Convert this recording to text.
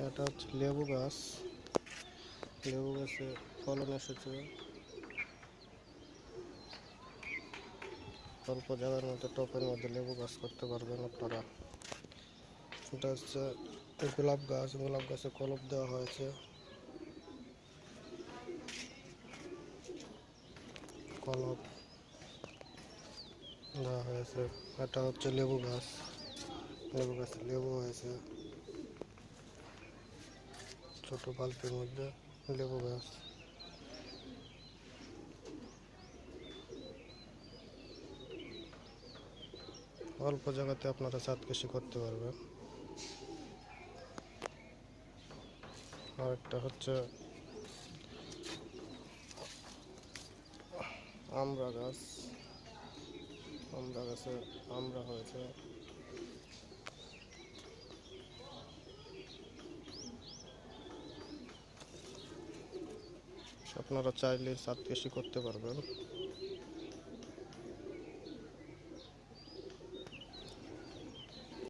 এটা হচ্ছে লেবু গাছ। লেবু গাছে ফলন এসেছে, অল্প জায়গার মধ্যে টপের মধ্যে লেবু গাছ করতে পারবেন আপনারা। এটা হচ্ছে গোলাপ গাছ, গোলাপ গাছে কলপ দেওয়া হয়েছে, কলপ দেওয়া হয়েছে। এটা হচ্ছে লেবু গাছ, লেবু গাছে লেবু হয়েছে, ছোট বালতির মধ্যে লেবু গাছ। অল্প জায়গাতে আপনারা ছাদ কৃষি করতে পারবেন। আর একটা হচ্ছে আমড়া গাছ, আমড়া গাছে আমড়া হয়েছে। আপনারা চাইলে ছাদ কৃষি করতে পারবেন।